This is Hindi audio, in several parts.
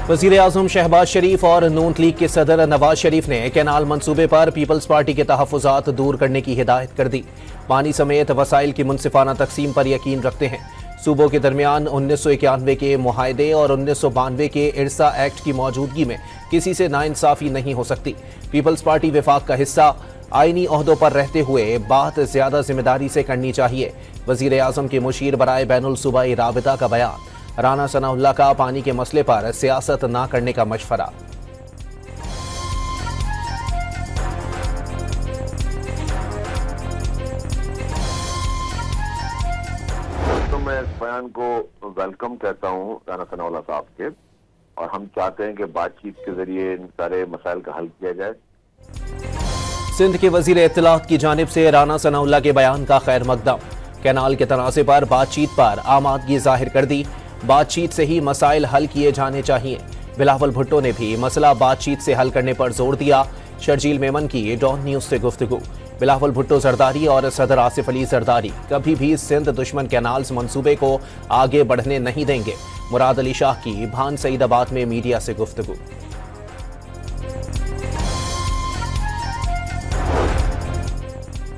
वज़ीर आज़म शहबाज शरीफ और नून लीग के सदर नवाज शरीफ ने कैनाल मंसूबे पर पीपल्स पार्टी के तहफ़्फ़ुज़ात दूर करने की हिदायत कर दी। पानी समेत वसाइल की मुनसिफाना तकसीम पर यकीन रखते हैं। सूबों के दरमियान 1991 के मुआहदे और 1992 के इरसा एक्ट की मौजूदगी में किसी से नाइंसाफ़ी नहीं हो सकती। पीपल्स पार्टी विफाक का हिस्सा आईनी ओहदों पर रहते हुए बात ज़्यादा जिम्मेदारी से करनी चाहिए। वज़ीर आज़म के मुशीर बराए बैनुल सूबाई राबिता का बयान। राना सनाउल्लाह का पानी के मसले पर सियासत ना करने का मशवरा। तो मैं इस बयान को वेलकम कहता हूँ राना सनाउल्लाह साहब के, और हम चाहते हैं कि बातचीत के जरिए इन सारे मसाइल का हल किया जाए। सिंध के वजीर इत्तलात की जानिब से राना सनाउल्लाह के बयान का खैर मकदम। कैनाल के तनाज़े पर बातचीत पर आमादगी जाहिर कर दी। बातचीत से ही मसाइल हल किए जाने चाहिए। बिलावल भुट्टो ने भी मसला बातचीत से हल करने पर जोर दिया। शर्जील मेमन की डॉन न्यूज से गुफ्तगू। बिलावल भुट्टो जरदारी और सदर आसिफ अली जरदारी कभी भी सिंध दुश्मन कैनाल्स मंसूबे को आगे बढ़ने नहीं देंगे। मुराद अली शाह की भान सईदाबाद में मीडिया से गुफ्तगू।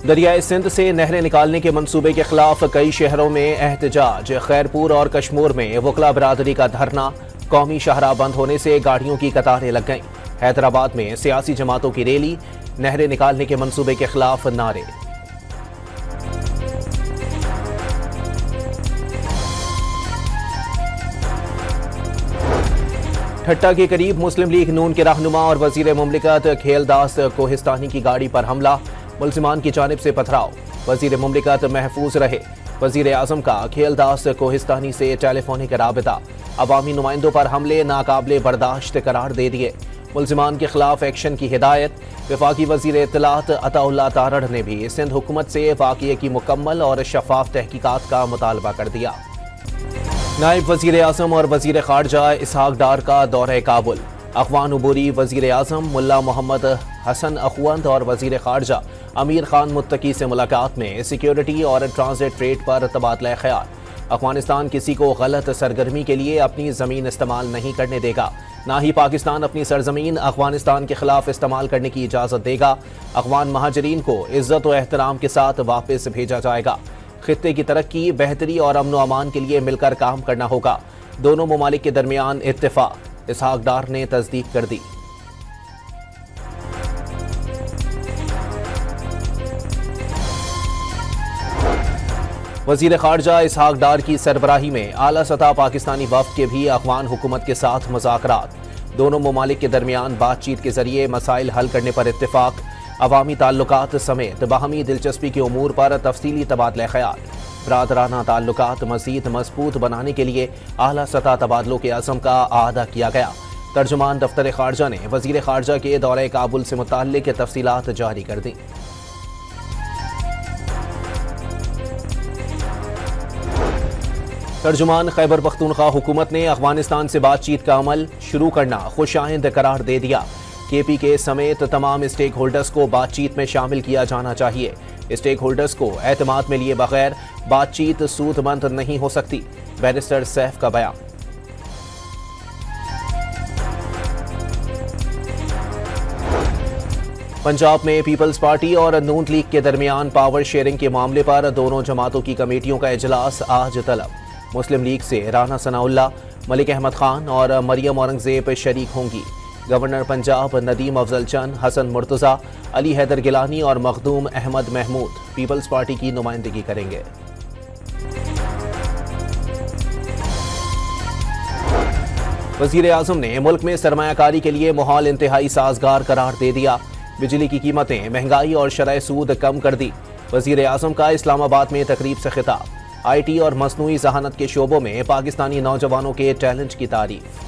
दरियाए सिंध से नहरें निकालने के मंसूबे के खिलाफ कई शहरों में एहतजाज। खैरपुर और कश्मूर में वकला बरादरी का धरना। कौमी शाहराह बंद होने से गाड़ियों की कतारें लग गईं। हैदराबाद में सियासी जमातों की रैली। नहरें निकालने के मंसूबे के खिलाफ नारे। ठट्टा के करीब मुस्लिम लीग नून के रहनुमा और वजीर मुमलिकत खेलदास कोहिस्तानी की गाड़ी पर हमला। मुल्जिमान की जानिब से पथराव। वजीर मुमलिकत महफूज रहे। वजीर आज़म का खेलदास कोहिस्तानी से टेलीफोनिक राबिता। अवामी नुमाइंदों पर हमले नाकाबिले बर्दाश्त करार दे दिए। मुल्जिमान के खिलाफ एक्शन की हिदायत। वफाकी वजीर इत्तलात अताउल्लाह तारड़ ने भी सिंध हुकूमत से वाक़ये की मुकम्मल और शफाफ तहकीकात का मुतालबा कर दिया। नायब वजीर आज़म और वजीर खारजा इसहाक डार का दौरे काबुल। अखवान उबूरी वजीर आज़म मुल्ला मोहम्मद हसन अखवंद और वजीर खारजा अमीर खान मुत्तकी से मुलाकात में सिक्योरिटी और ट्रांजिट ट्रेड पर तबादला ख्याल। अफगानिस्तान किसी को गलत सरगर्मी के लिए अपनी ज़मीन इस्तेमाल नहीं करने देगा। ना ही पाकिस्तान अपनी सरजमीन अफगानिस्तान के खिलाफ इस्तेमाल करने की इजाज़त देगा। अफगान महाजरीन को इज्जत व एहतराम के साथ वापस भेजा जाएगा। खित्ते की तरक्की, बेहतरी और अमन व अमान के लिए मिलकर काम करना होगा। दोनों ममालिक के दरमियान इत्तेफाक। इसहाक डार ने तस्दीक कर दी। वजीर खारजा इसहाक डार की सरबराही में आला सतह पाकिस्तानी वफ्द के भी अफगान हुकूमत के साथ मुज़ाकरात। दोनों ममालिक के दरमियान बातचीत के जरिए मसाइल हल करने पर इत्तेफाक। अवामी ताल्लुकात समेत बाहमी दिलचस्पी के उमूर पर तफसीली तबादला ख्याल। बरादराना ताल्लुकात मज़ीद मजबूत बनाने के लिए आला सतह तबादलों के अज़म का आदा किया गया। तर्जुमान दफ्तर खारजा ने वजीर खारजा के दौरे काबुल से मुताल्लिक तफसीलात जारी कर दी। तर्जुमान खैबर पख्तूनख्वा हुकूमत ने अफगानिस्तान से बातचीत का अमल शुरू करना खुशाइंद करार दे दिया। केपी के समेत तमाम स्टेक होल्डर्स को बातचीत में शामिल किया जाना चाहिए। स्टेक होल्डर्स को एतमाद में लिए बगैर बातचीत सूदमंद नहीं हो सकती। बैरिस्टर सैफ का बयान। पंजाब में पीपल्स पार्टी और नून लीग के दरमियान पावर शेयरिंग के मामले पर दोनों जमातों की कमेटियों का इजलास आज तलब। मुस्लिम लीग से राना सनाउल्लाह, मलिक अहमद खान और मरियम औरंगजेब शरीक होंगी। गवर्नर पंजाब नदीम अफजल चंद, हसन मुर्तज़ा, अली हैदर गिलानी और मखदूम अहमद महमूद पीपल्स पार्टी की नुमाइंदगी करेंगे। वज़ीर आज़म ने मुल्क में सरमायाकारी के लिए माहौल इंतहाई साजगार करार दे दिया। बिजली की कीमतें, महंगाई और शरह सूद कम कर दी। वज़ीर आज़म का इस्लामाबाद में तकरीब से खिताब। IT और मसनूई ज़हानत के शोबों में पाकिस्तानी नौजवानों के टैलेंट की तारीफ।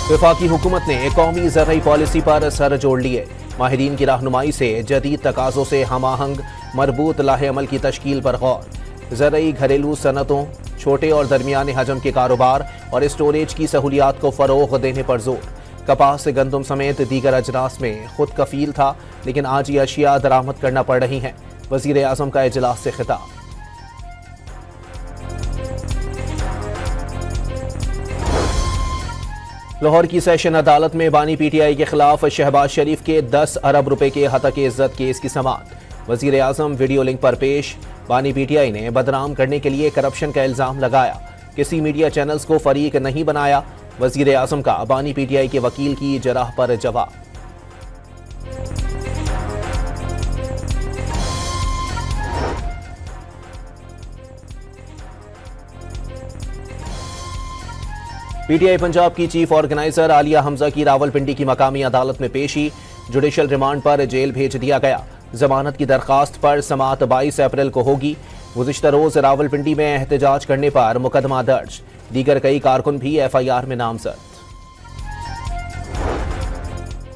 वफाकी हुकूमत ने कौमी ज़रई पॉलिसी पर सर जोड़ लिए। माहिरीन की रहनुमाई से जदीद तकाज़ों से हमाहंग मरबूत लाहे अमल की तश्कील पर गौर। ज़रई घरेलू सनतों, छोटे और दरमियाने हजम के कारोबार और स्टोरेज की सहूलियात को फ़रोग़ देने पर जोर। कपास, गंदम समेत दीगर अजनास में खुद कफील था, लेकिन आज ये अशिया दरामद करना पड़ रही हैं। वज़ीर आज़म का इजलास से खिताब। लाहौर की सेशन अदालत में बानी पीटीआई के खिलाफ शहबाज शरीफ के 10 अरब रुपए के हतक इज्जत केस की समाअत। वजीर आजम वीडियो लिंक पर पेश। बानी पीटीआई ने बदनाम करने के लिए करप्शन का इल्जाम लगाया, किसी मीडिया चैनल्स को फरीक नहीं बनाया। वजीर आजम का बानी पीटीआई के वकील की जराह पर जवाब। पीटीआई पंजाब की चीफ ऑर्गेनाइजर आलिया हमजा की रावलपिंडी की मकामी अदालत में पेशी। जुडिशल रिमांड पर जेल भेज दिया गया। जमानत की दरखास्त पर समाअत 22 अप्रैल को होगी। गुज़िश्ता रोज रावलपिंडी में एहतजाज करने पर मुकदमा दर्ज। दीगर कई कारकुन भी FIR में नामजद।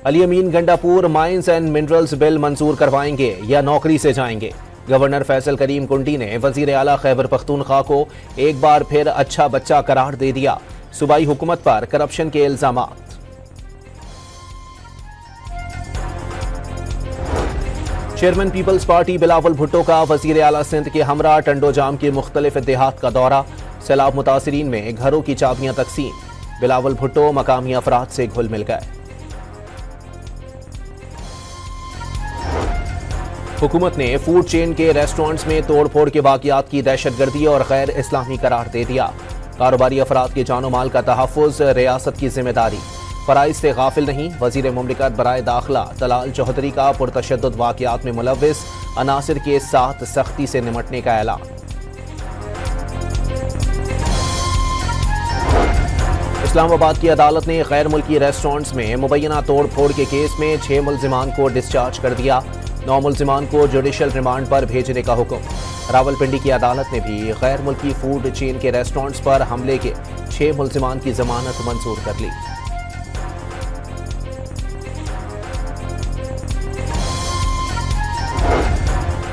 Ali Amin Gandapur mines and minerals bill मंजूर करवाएंगे या नौकरी से जाएंगे। गवर्नर फैसल करीम कुंडी ने वजीर आला खैबर पख्तूनख्वा को एक बार फिर अच्छा बच्चा करार दे दिया। सूबाई हुकूमत पर करप्शन के इल्जामात। चेयरमैन पीपल्स पार्टी बिलावल भुट्टो का वजीर आला सिंध के हमरा टंडोजाम के मुख्तलिफ देहात का दौरा। सैलाब मुतासिरीन में घरों की चाबियां तकसीम। बिलावल भुट्टो मकामी अफराद से घुल मिल गए। हुकूमत ने फूड चेन के रेस्टोरेंट्स में तोड़फोड़ के वाकयात की दहशतगर्दी और गैर इस्लामी करार दे दिया। कारोबारी अफराद के जानो माल का तहफ़्फ़ुज़ रियासत की जिम्मेदारी। फ़राइज़ से गाफिल नहीं। वज़ीर मुमलिकत बराए दाखिला तलाल चौधरी का पुरतशद्दुद वाकयात में मुलव्विस अनासिर के साथ सख्ती से निमटने का ऐलान। इस्लामाबाद की अदालत ने गैर मुल्की रेस्टोरेंट्स में मुबैना तोड़ फोड़ के केस में 6 मुल्जिमान को डिस्चार्ज कर दिया। 9 मुल्जिमान को जुडिशल रिमांड पर भेजने का हुक्म। रावलपिंडी की अदालत ने भी गैर मुल्की फूड चेन के रेस्टोरेंट्स पर हमले के 6 मुल्जिमान की जमानत मंजूर कर ली।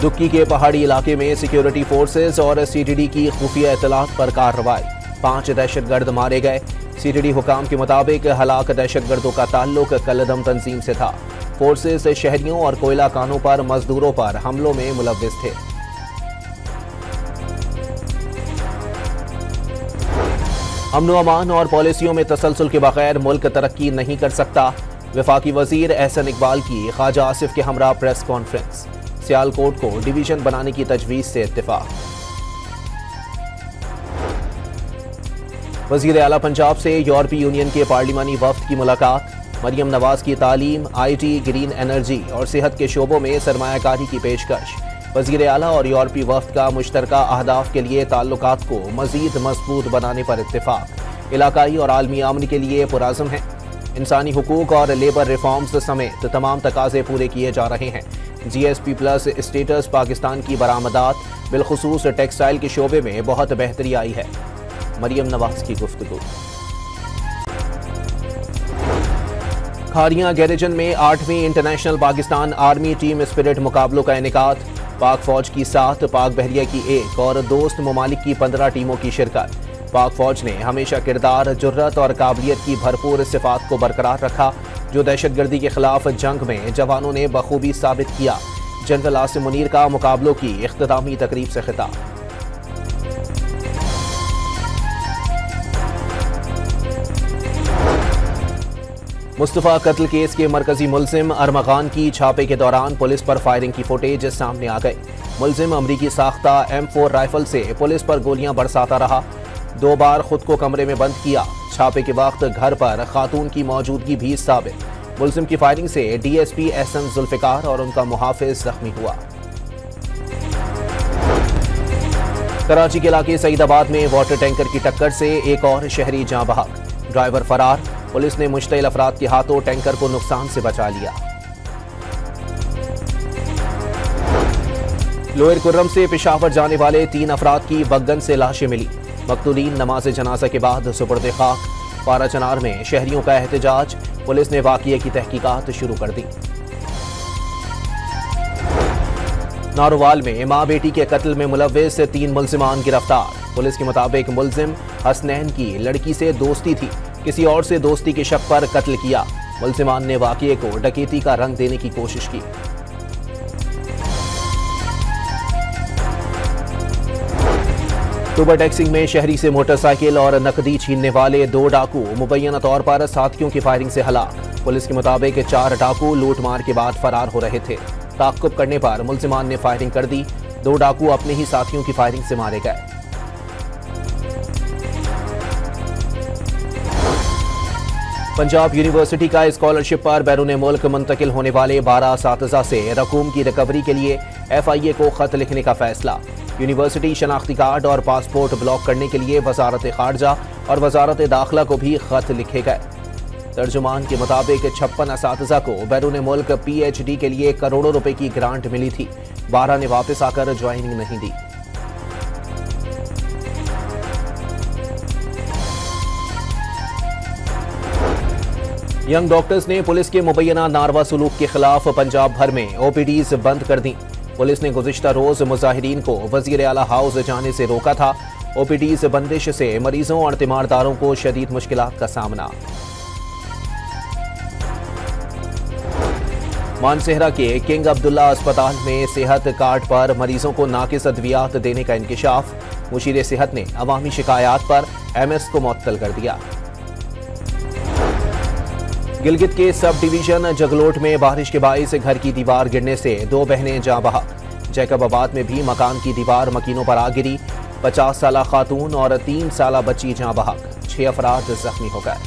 दुक्की के पहाड़ी इलाके में सिक्योरिटी फोर्सेस और CTD की खुफिया इतलात पर कार्रवाई। 5 दहशतगर्द मारे गए। CTD हुकाम के मुताबिक हलाक दहशतगर्दों का ताल्लुक कलदम तंजीम से था। फोर्सेस शहरियों और कोयला कानों पर मजदूरों पर हमलों में मुलव्विस थे। अमन अमान और पॉलिसियों में तसलसल के बगैर मुल्क तरक्की नहीं कर सकता। वफाकी वजीर एहसन इकबाल की ख्वाजा आसिफ के हमरा प्रेस कॉन्फ्रेंस। सियालकोट को डिवीजन बनाने की तजवीज से इत्तेफाक। वजीर आला पंजाब से यूरोपीय यूनियन के पार्लिमानी वफ्द की मुलाकात। मरियम नवाज की तालीम, IT, ग्रीन एनर्जी और सेहत के शोबों में सरमायाकारी की पेशकश। वजीर आला और यूरोपीय वफ्द का मुश्तरका अहदाफ के लिए ताल्लुकात को मजीद मजबूत बनाने पर इत्तेफाक। इलाकाई और आलमी अमन के लिए पुराज़म है। इंसानी हुकूक और लेबर रिफॉर्म्स समेत तमाम तकाजे पूरे किए जा रहे हैं। GSP+ स्टेटस पाकिस्तान की बरामदात बिलखुसूस टेक्सटाइल के शोबे में बहुत बेहतरी आई है। मरियम नवाज की गुफ्तगू। खारियां गैरेजन में 8वीं international Pakistan army team spirit मुकाबलों का इनेकाद। पाक फौज की 7, पाक बहरिया की 1 और दोस्त ममालिक की 15 टीमों की शिरकत। पाक फौज ने हमेशा किरदार, जुर्रत और काबिलियत की भरपूर सिफात को बरकरार रखा, जो दहशतगर्दी के खिलाफ जंग में जवानों ने बखूबी साबित किया। जनरल आसिम मुनीर का मुकाबलों की इख्तितामी तकरीब से खिताब। मुस्तफ़ा कत्ल केस के मरकजी मुल्जिम अरमगान की छापे के दौरान पुलिस पर फायरिंग की फुटेज सामने आ गई। मुल्जिम अमरीकी साख्ता M4 राइफल से पुलिस पर गोलियां बरसाता रहा। 2 बार खुद को कमरे में बंद किया। छापे के वक्त घर पर खातून की मौजूदगी भी साबित। मुल्जिम की फायरिंग से DSP एहसन जुल्फिकार और उनका मुहाफिज जख्मी हुआ। कराची के इलाके सईदाबाद में वाटर टैंकर की टक्कर से एक और शहरी जाँ बहक। ड्राइवर फरार। पुलिस ने मुश्तइल अफराद के हाथों टैंकर को नुकसान से बचा लिया। लोअर कुर्रम से पेशावर जाने वाले 3 अफराद की बग्गन से लाशें मिली। मकतूलीन नमाज जनाजा के बाद सुपुर्द खाक। पारा चनार में शहरियों का एहतजाज। पुलिस ने वाक़िए की तहकीकात शुरू कर दी। नारोवाल में मां बेटी के कत्ल में मुलव्विस 3 मुल्जिमान गिरफ्तार। पुलिस के मुताबिक मुल्जिम हसनैन की लड़की से दोस्ती थी, किसी और से दोस्ती के शक पर कत्ल किया। मुल्जिमान ने वाक़िए को डकैती का रंग देने की कोशिश की। टूबर टैक्सिंग में शहरी से मोटरसाइकिल और नकदी छीनने वाले 2 डाकू मुबैना तौर पर साथियों की फायरिंग से हलाक। पुलिस के मुताबिक 4 डाकू लूटमार के बाद फरार हो रहे थे। ताक्कुब करने पर मुल्जिमान ने फायरिंग कर दी। 2 डाकू अपने ही साथियों की फायरिंग से मारे गए। पंजाब यूनिवर्सिटी का स्कॉलरशिप पर बैरून मुल्क मुंतकिल होने वाले 12 असातिज़ा से रकूम की रिकवरी के लिए FIA को खत लिखने का फैसला। यूनिवर्सिटी शनाख्ती कार्ड और पासपोर्ट ब्लॉक करने के लिए वजारत खारजा और वजारत दाखिला को भी खत लिखे गए। तर्जुमान के मुताबिक 56 असातिज़ा को बैरून मुल्क PhD के लिए करोड़ों रुपए की ग्रांट मिली थी। 12 ने वापस आकर ज्वाइनिंग नहीं दी। यंग डॉक्टर्स ने पुलिस के मुबैना नारवा सलूक के खिलाफ पंजाब भर में OPDs बंद कर दी। पुलिस ने गुज़िश्ता रोज मुजाहिरीन को वज़ीर आला हाउस जाने से रोका था। OPDs बंदिश से मरीजों और तीमारदारों को शदीद मुश्किलात का सामना। मानसेहरा के किंग अब्दुल्ला अस्पताल में सेहत कार्ड पर मरीजों को नाकिस अद्वियात देने का इंकिशाफ। मुशीर सेहत ने अवामी शिकायत पर MS को मुअत्तल कर दिया। गिलगित के सब डिवीजन जगलोट में बारिश के बाइस घर की दीवार गिरने से 2 बहनें जाँ बहक। जैकबाबाद में भी मकान की दीवार मकीनों पर आ गिरी। 50 साला खातून और 3 साला बच्ची जाँ बहक। 6 अफराद जख्मी हो गए।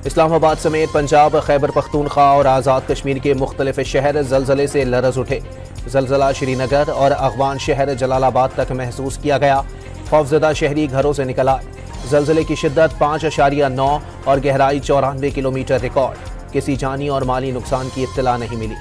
इस्लामाबाद समेत पंजाब, खैबर पख्तूनख्वा और आज़ाद कश्मीर के मुख्तलिफ शहर जलजले से लरज उठे। जलजला श्रीनगर और अगवान शहर जलालाबाद तक महसूस किया गया। खौफजदा शहरी घरों से निकल आए। जलजले की शिद्दत 5.9 और गहराई 94 किलोमीटर रिकॉर्ड। किसी जानी और माली नुकसान की इत्तला नहीं मिली।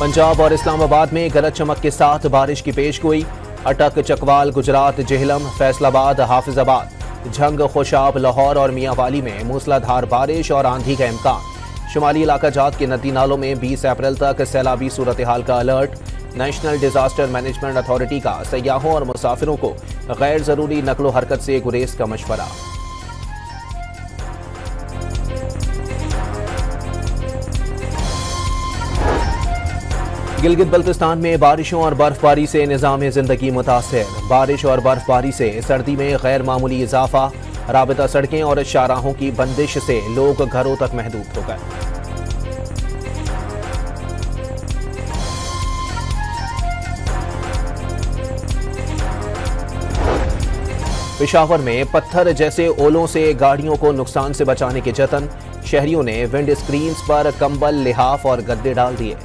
पंजाब और इस्लामाबाद में गरज चमक के साथ बारिश की पेशगोई। अटक, चकवाल, गुजरात, जेहलम, फैसलाबाद, हाफिजाबाद, झंग, खुशाब, लाहौर और मियांवाली में मूसलाधार बारिश और आंधी का इम्कान। शुमाली इलाका जात के नदी नालों में 20 अप्रैल तक सैलाबी सूरत हाल का alert. National disaster management authority का सयाहों और मुसाफिरों को गैर जरूरी नकलो हरकत से गुरेज का मशवरा। गिलगित बल्तिस्तान में बारिशों और बर्फबारी से निज़ाम जिंदगी मुतासिर। बारिश और बर्फबारी से सर्दी में गैर मामूली इजाफा। राबिता सड़कें और शाहराहों की बंदिश से लोग घरों तक महदूद हो गए। पेशावर में पत्थर जैसे ओलों से गाड़ियों को नुकसान से बचाने के जतन। शहरियों ने विंड स्क्रीन्स पर कंबल, लिहाफ और गद्दे डाल दिए।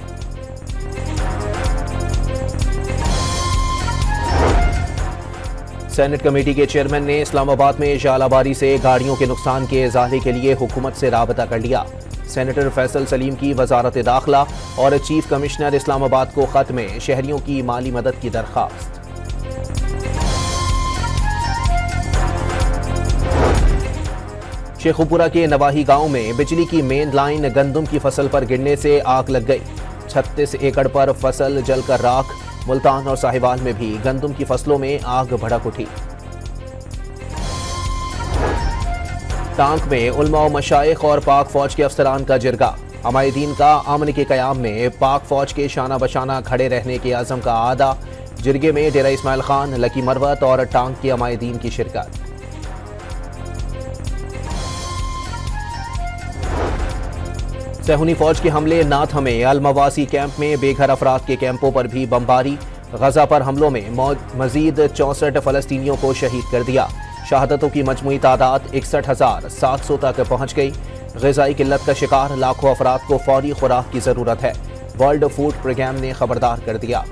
सेनेट कमेटी के चेयरमैन ने इस्लामाबाद में जालाबारी से गाड़ियों के नुकसान के इजाले के लिए हुकूमत से राबता कर लिया। सेनेटर फैसल सलीम की वजारत दाखिला और चीफ कमिश्नर इस्लामाबाद को खत में शहरियों की माली मदद की दरख्वास्त। शेखुपुरा के नवाही गांव में बिजली की मेन लाइन गंदम की फसल पर गिरने से आग लग गई। 36 एकड़ पर फसल जलकर राख। मुल्तान और साहिवाल में भी गंदम की फसलों में आग भड़क उठी। टांक में उलमा व मशाइख और पाक फौज के अफसरान का जिरगा। अमायदीन का अमन के क़याम में पाक फौज के शाना बशाना खड़े रहने के आज़म का आदा। जिरगे में डेरा इस्माइल खान, लकी मरवत और टांक के अमायदीन की शिरकत। सहूनी फौज के हमले ना थमे। अलमवासी कैंप में बेघर अफराद के कैंपों पर भी बमबारी। गजा पर हमलों में मजीद 64 फलस्तीनियों को शहीद कर दिया। शहादतों की मजमूई तादाद 61,700 तक पहुँच गई। ग़िज़ाई किल्लत का शिकार लाखों अफराद को फौरी खुराक की ज़रूरत है। वर्ल्ड फूड प्रोग्राम ने खबरदार कर दिया।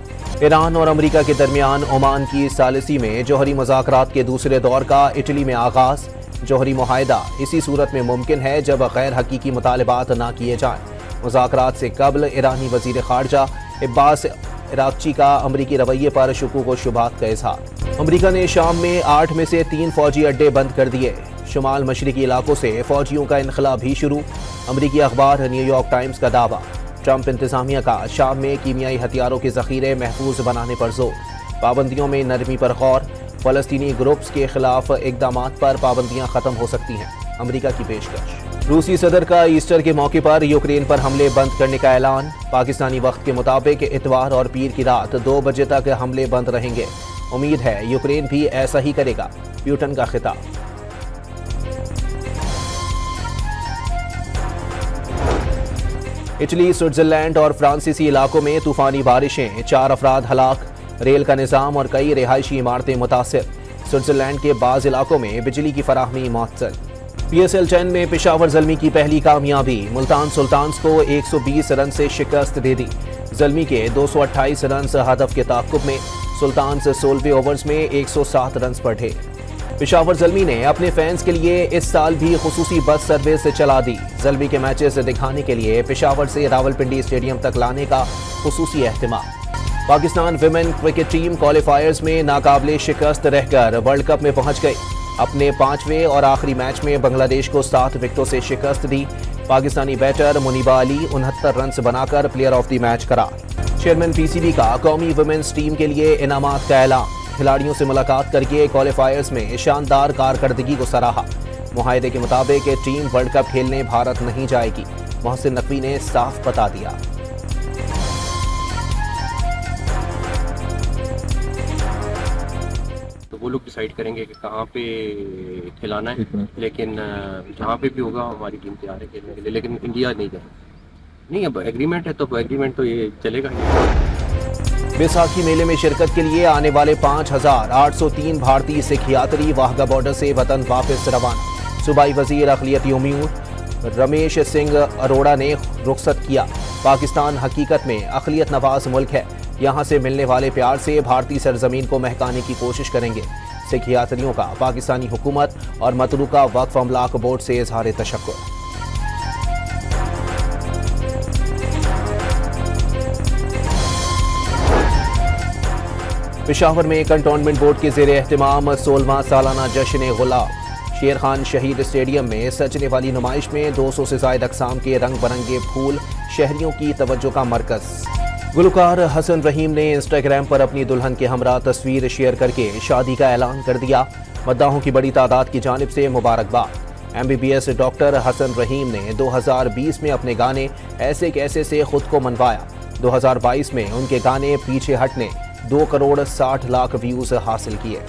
ईरान और अमरीका के दरमियान ओमान की सालिसी में जौहरी मुज़ाकरात के दूसरे दौर का इटली में आगाज़। जौहरी मुआहिदा इसी सूरत में मुमकिन है जब गैर हकीकी मुतालबात ना किए जाएं। मुज़ाकरात से कबल ईरानी वज़ीर ख़ारजा अब्बास इराक़ची का अमरीकी रवैये पर शुकूक व शुबात का इज़हार। अमरीका ने शाम में 8 में से 3 फौजी अड्डे बंद कर दिए। शुमाल मशरिकी इलाकों से फौजियों का इनखला भी शुरू। अमरीकी अखबार न्यूयॉर्क टाइम्स का दावा। ट्रंप इंतजामिया का शाम में कीमियाई हथियारों के ज़ख़ीरे महफूज बनाने पर जोर। पाबंदियों में नरमी पर गौर। फ़लस्तीनी ग्रुप्स के खिलाफ इक़दामात पर पाबंदियाँ ख़त्म हो सकती हैं। अमरीका की पेशकश। रूसी सदर का ईस्टर के मौके पर यूक्रेन पर हमले बंद करने का ऐलान। पाकिस्तानी वक्त के मुताबिक इतवार और पीर की रात 2 बजे तक हमले बंद रहेंगे। उम्मीद है यूक्रेन भी ऐसा ही करेगा, प्यूटन का खिताब। इटली, स्विट्जरलैंड और फ्रांसीसी इलाकों में तूफानी बारिशें, 4 अफराद हलाक। रेल का निजाम और कई रिहायशी इमारतें मुतासिर। स्विट्जरलैंड के बाज़ इलाकों में बिजली की फराहमी मुअत्तल। PSL 10 में पेशावर ज़ल्मी की पहली कामयाबी। मुल्तान सुल्तान्स को 120 रन से शिकस्त दे दी। ज़ल्मी के 228 रन हदफ के ताक़ुब में सुल्तान्स 16वें ओवर्स में 107 रन पर ढे। पेशावर ज़ल्मी ने अपने फैंस के लिए इस साल भी खुसूसी बस सर्विस चला दी। ज़ल्मी के मैचेस दिखाने के लिए पेशावर से रावलपिंडी स्टेडियम तक लाने का खुसूसी एहतिमाम। Pakistan women cricket team qualifiers में नाकाबिले शिकस्त रहकर वर्ल्ड कप में पहुंच गई। अपने 5वें और आखिरी मैच में बांग्लादेश को 7 विकेटों से शिकस्त दी। पाकिस्तानी बैटर मुनीबा अली 69 रन बनाकर प्लेयर ऑफ द मैच करार। चेयरमैन PCB का कौमी वुमेन्स टीम के लिए इनामात का ऐलान। खिलाड़ियों से मुलाकात करके क्वालिफायर्स में शानदार कारकर्दगी को सराहा। मुआहदे के मुताबिक टीम वर्ल्ड कप खेलने भारत नहीं जाएगी, मोहसिन नकवी ने साफ बता दिया। तो वो लोग डिसाइड करेंगे कि कहाँ पे खिलाना है, लेकिन जहाँ पे भी होगा हमारी टीम तैयार है खेलने के लिए, लेकिन इंडिया नहीं जाएगा। नहीं, अब एग्रीमेंट है तो एग्रीमेंट तो ये चलेगा ही। बैसाखी मेले में शिरकत के लिए आने वाले 5,803 भारतीय सिख यात्री वाहगा बॉर्डर से वतन वापस रवाना। सूबाई वजीर अक़लियती उम्ूर रमेश सिंह अरोड़ा ने रुखसत किया। पाकिस्तान हकीकत में अक़लियत नवाज मुल्क है। यहाँ से मिलने वाले प्यार से भारतीय सरजमीन को महकाने की कोशिश करेंगे। सिख यात्रियों का पाकिस्तानी हुकूमत और मतलूका वक्फ अमलाक बोर्ड से इजहार तशक्कुर। पेशावर में कंटोनमेंट बोर्ड के ज़ेरे एहतिमाम 16वां सालाना जश्न गुलाब। शेर खान शहीद स्टेडियम में सजने वाली नुमाइश में 200 से ज़ायद अक़साम के रंग बिरंगे फूल शहरियों की तवज्जो का मरकज़। गुलकार हसन रहीम ने इंस्टाग्राम पर अपनी दुल्हन के हमरा तस्वीर शेयर करके शादी का ऐलान कर दिया। मद्दाहों की बड़ी तादाद की जानिब से मुबारकबाद। MBBS डॉक्टर हसन रहीम ने 2020 में अपने गाने ऐसे कैसे से खुद को मनवाया। 2022 में उनके गाने पीछे हटने 2 करोड़ 60 लाख व्यूज हासिल किए।